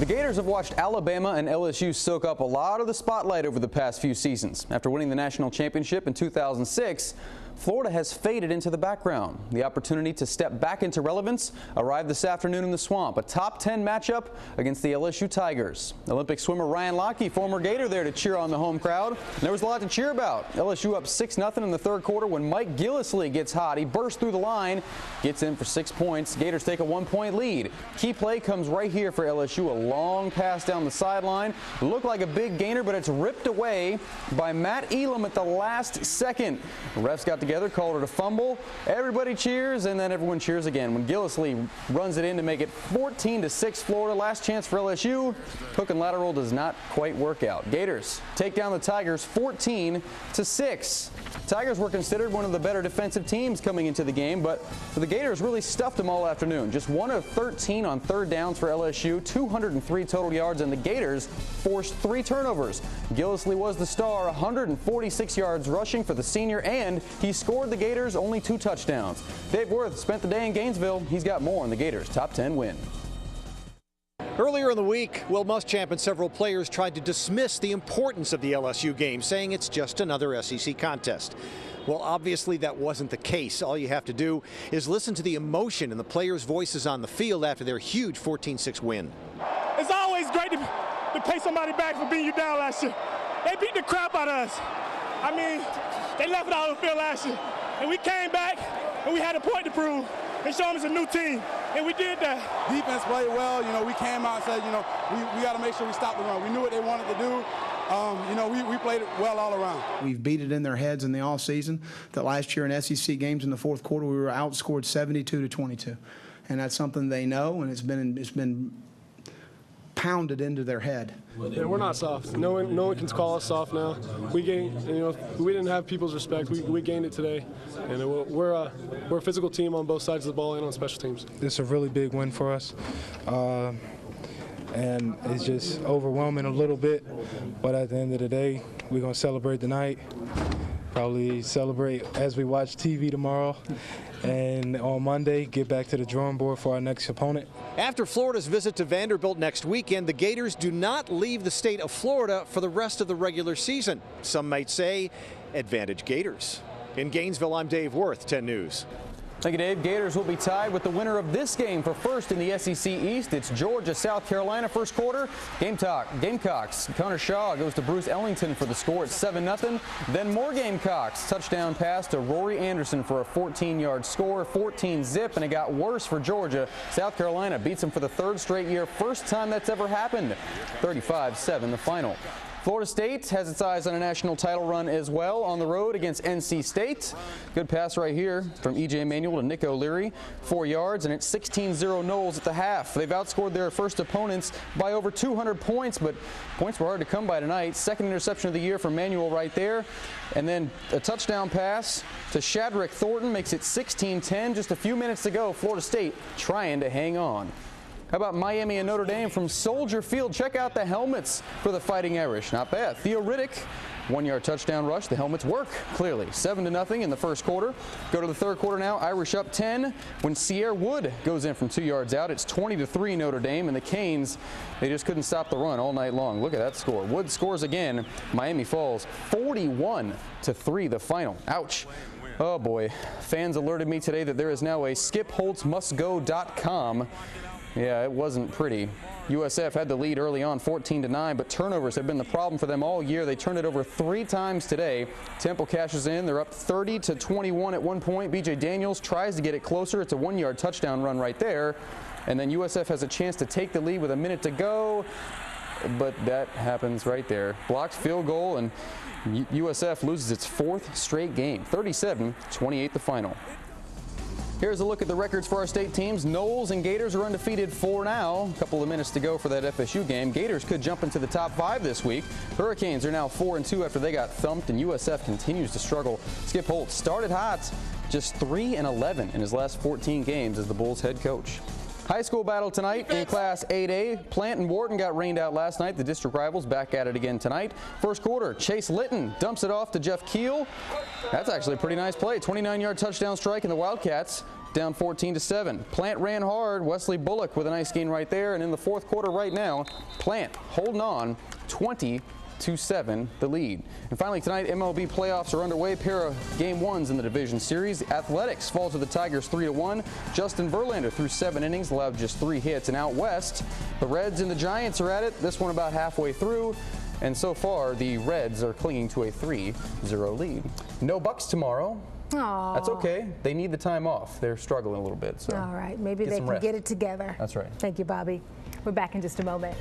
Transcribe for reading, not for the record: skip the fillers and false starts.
The Gators have watched Alabama and LSU soak up a lot of the spotlight over the past few seasons. After winning the national championship in 2006, Florida has faded into the background. The opportunity to step back into relevance arrived this afternoon in the Swamp, a top 10 matchup against the LSU Tigers. Olympic swimmer Ryan Lochte, former Gator, there to cheer on the home crowd. There was a lot to cheer about. LSU up 6-0 in the third quarter when Mike Gillislee gets hot. He bursts through the line, gets in for 6 points. Gators take a 1-point lead. Key play comes right here for LSU, a long pass down the sideline. Looked like a big gainer, but it's ripped away by Matt Elam at the last second. The refs got together, called it a fumble. Everybody cheers, and then everyone cheers again when Gillislee runs it in to make it 14-6 Florida. Last chance for LSU. Hook and lateral does not quite work out. Gators take down the Tigers 14-6. Tigers were considered one of the better defensive teams coming into the game, but the Gators really stuffed them all afternoon. Just 1 of 13 on third downs for LSU, 203 total yards, and the Gators forced 3 turnovers. Gillislee was the star, 146 yards rushing for the senior, and he scored the Gators only 2 touchdowns. Dave Worth spent the day in Gainesville. He's got more on the Gators' top 10 win. Earlier in the week, Will Muschamp and several players tried to dismiss the importance of the LSU game, saying it's just another SEC contest. Well, obviously that wasn't the case. All you have to do is listen to the emotion in the players' voices on the field after their huge 14-6 win. It's always great to pay somebody back for beating you down last year. They beat the crap out of us. I mean, they left it all on the field last year. And we came back, and we had a point to prove. They showed us a new team, and we did that. Defense played well. You know, we came out and said, you know, we got to make sure we stop the run. We knew what they wanted to do. You know, we played it well all around. We've beat it in their heads in the offseason that last year in SEC games in the fourth quarter, we were outscored 72-22. And that's something they know, and it's been pounded into their head. Yeah, we're not soft. No one can call us soft now. We gained, you know, we didn't have people's respect. We gained it today, and we're a physical team on both sides of the ball and on special teams. This is a really big win for us, and it's just overwhelming a little bit. But at the end of the day, we're gonna celebrate tonight. Probably celebrate as we watch TV tomorrow. And on Monday, get back to the drawing board for our next opponent. After Florida's visit to Vanderbilt next weekend, the Gators do not leave the state of Florida for the rest of the regular season. Some might say, advantage Gators. In Gainesville, I'm Dave Worth, 10 News. Thank you, Dave. Gators will be tied with the winner of this game for first in the SEC East. It's Georgia, South Carolina, first quarter. Gamecocks. Connor Shaw goes to Bruce Ellington for the score at 7-0. Then more Gamecocks. Touchdown pass to Rory Anderson for a 14-yard score, 14-zip, and it got worse for Georgia. South Carolina beats them for the 3rd straight year. First time that's ever happened. 35-7 the final. Florida State has its eyes on a national title run as well on the road against NC State. Good pass right here from E.J. Manuel to Nick O'Leary, 4 yards, and it's 16-0 Noles at the half. They've outscored their first opponents by over 200 points, but points were hard to come by tonight. Second interception of the year for Manuel right there. And then a touchdown pass to Shadrick Thornton makes it 16-10. Just a few minutes to go, Florida State trying to hang on. How about Miami and Notre Dame from Soldier Field? Check out the helmets for the Fighting Irish. Not bad. Theo Riddick, 1-yard touchdown rush. The helmets work, clearly. 7-0 in the first quarter. Go to the third quarter now. Irish up 10 when Sierra Wood goes in from 2 yards out. It's 20-3 Notre Dame, and the Canes, they just couldn't stop the run all night long. Look at that score. Wood scores again. Miami falls 41-3 the final. Ouch. Oh, boy. Fans alerted me today that there is now a skipholtzmustgo.com. Yeah, it wasn't pretty. USF had the lead early on, 14-9, but turnovers have been the problem for them all year. They turned it over 3 times today. Temple cashes in. They're up 30-21 at one point. B.J. Daniels tries to get it closer. It's a 1-yard touchdown run right there. And then USF has a chance to take the lead with a minute to go, but that happens right there. Blocked field goal, and USF loses its 4th straight game. 37-28 the final. Here's a look at the records for our state teams. Noles and Gators are undefeated for now. A couple of minutes to go for that FSU game. Gators could jump into the top 5 this week. Hurricanes are now 4-2 after they got thumped, and USF continues to struggle. Skip Holtz started hot, just 3-11 in his last 14 games as the Bulls head coach. High school battle tonight in Class 8A. Plant and Wharton got rained out last night. The district rivals back at it again tonight. First quarter, Chase Litton dumps it off to Jeff Keel. That's actually a pretty nice play. 29-yard touchdown strike, and the Wildcats down 14-7. Plant ran hard. Wesley Bullock with a nice gain right there. And in the fourth quarter right now, Plant holding on 20-7 the lead. And finally tonight, MLB playoffs are underway. Pair of game ones in the division series. Athletics fall to the Tigers 3-1. Justin Verlander threw 7 innings, allowed just 3 hits. And out west, the Reds and the Giants are at it. This one about halfway through. And so far, the Reds are clinging to a 3-0 lead. No Bucks tomorrow. Aww. That's okay. They need the time off. They're struggling a little bit. So all right. Maybe they can get it together. That's right. Thank you, Bobby. We're back in just a moment.